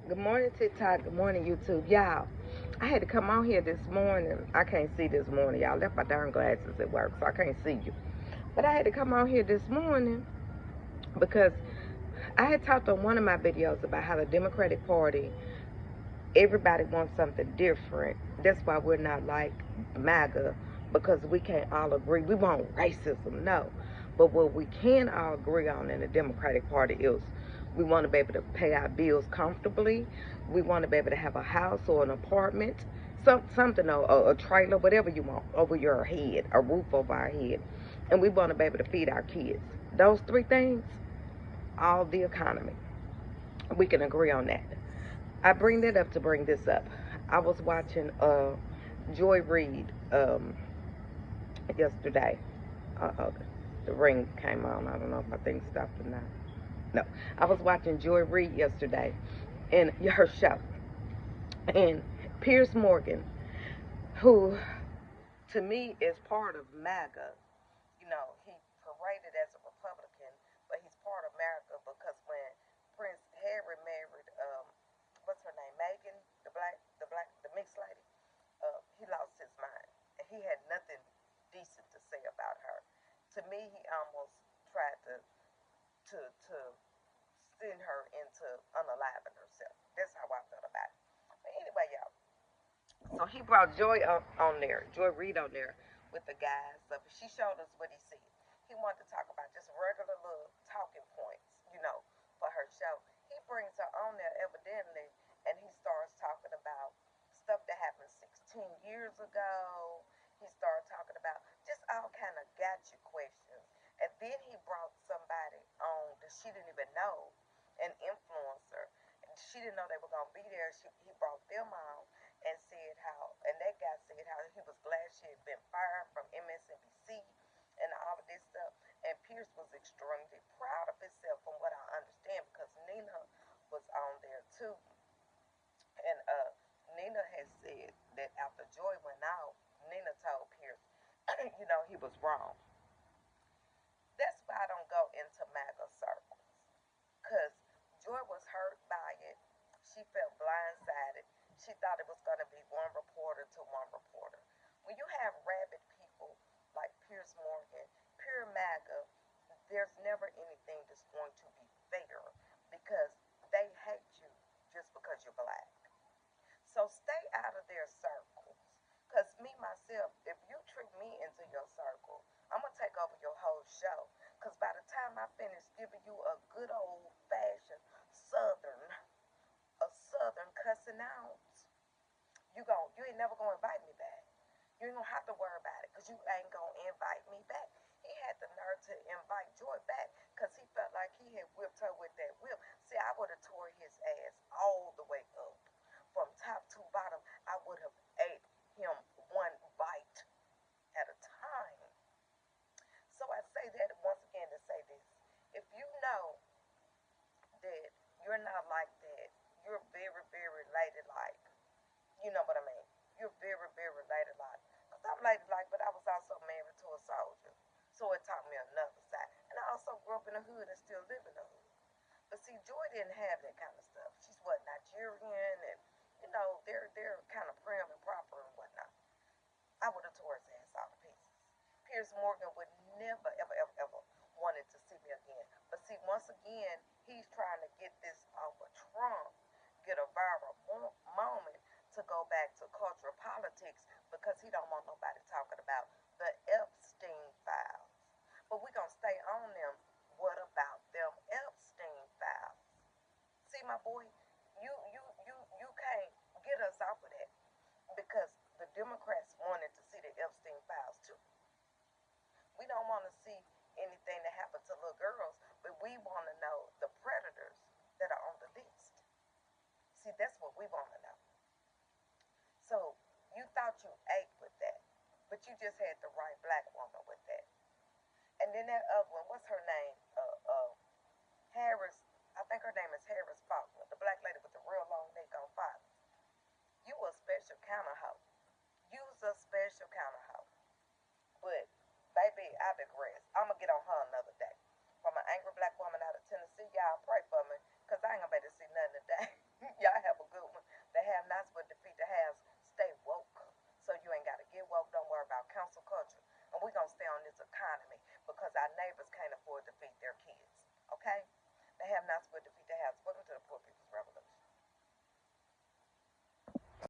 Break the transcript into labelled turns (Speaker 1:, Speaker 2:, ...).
Speaker 1: Good morning, TikTok. Good morning, YouTube. Y'all, I had to come on here this morning. I can't see this morning, y'all. Left my darn glasses at work, so I can't see you. But I had to come on here this morning because I had talked on one of my videos about how the Democratic Party, everybody wants something different. That's why we're not like MAGA, because we can't all agree. We want racism, no. But what we can all agree on in the Democratic Party is we want to be able to pay our bills comfortably. We want to be able to have a house or an apartment, something, a trailer, whatever you want, over your head, a roof over our head. And we want to be able to feed our kids. Those three things, all the economy. We can agree on that. I bring that up to bring this up. I was watching Joy Reid yesterday. Uh, the ring came on. I don't know if my thing stopped or not. No, I was watching Joy Reid yesterday in her show, and Piers Morgan, who to me is part of MAGA. He paraded as a Republican, but he's part of America because when Prince Harry married, what's her name, Megan, the mixed lady, he lost his mind, and he had nothing decent to say about her. To me, he almost tried to send her into unaliving herself. That's how I felt about it. But anyway, y'all. So he brought Joy Reid on there with the guys. She showed us what he said. He wanted to talk about just regular little talking points, for her show. He brings her on there evidently, and he starts talking about stuff that happened 16 years ago. He started talking about just all kind of gotcha questions. And then he brought somebody on that she didn't even know, an influencer. And she didn't know they were gonna be there. He brought them on and said how, and that guy said how he was glad she had been fired from MSNBC and all of this stuff. And Pierce was extremely proud of himself, from what I understand, because Nina was on there too. And Nina has said that after Joy went out, Nina told Pierce, he was wrong. That's why I don't go into MAGA circles. Because Joy was hurt by it. She felt blindsided. She thought it was going to be one reporter to one reporter. When you have rabid people like Piers Morgan, pure MAGA, there's never anything that's going to be fair because they hate you just because you're black. So stay out of their circles. Because me, myself, if you trick me into your circle, I'm going to take over your whole show. Because by the time I finish giving you a good old fashioned southern, a southern cussing out, you ain't never going to invite me back. You ain't going to have to worry about it because you ain't going to invite me back. He had the nerve to invite Joy back because he felt like he had whipped her with that whip. See, I would have tore his ass all the way up. From top to bottom, I would have ate him one bite at a time. So I say that once again to say this. If you know that you're not like that, you're very, very ladylike. You know what I mean? You're very, very ladylike. Because I'm ladylike, but I was also married to a soldier. So it taught me another side. And I also grew up in the hood and still live in the hood. But see, Joy didn't have that kind of stuff. She's what, Nigerian, and they're kind of prim and proper and whatnot. I would have tore his ass out to pieces. Piers Morgan would never, ever, ever, ever wanted to see me again. But see, once again, he's trying to get this off of Trump, get a viral moment to go back to cultural politics because he don't want nobody talking about the Epstein files. But we're gonna stay on them. What about them Epstein files? See, my boy, you can't get us off of that because the Democrats wanted to see the Epstein files too. We don't want to see anything that happened to little girls, but we want to know the predators that are on the list. See, that's what we want to know. So you thought you ate with that, but you just had the right black woman with that. And then that other one, what's her name? Harris. I think her name is Harris Faulkner, the black lady with the real long neck on Fox. You a special kind of hoe. You's a special kind of hoe. But baby, I digress. I'ma get on her another day. From an angry black woman out of Tennessee, y'all pray for me, cause I ain't gonna be able to see nothing today. Y'all have economy because our neighbors can't afford to feed their kids. Okay? They have not supposed to feed their house. Welcome to the Poor People's Revolution.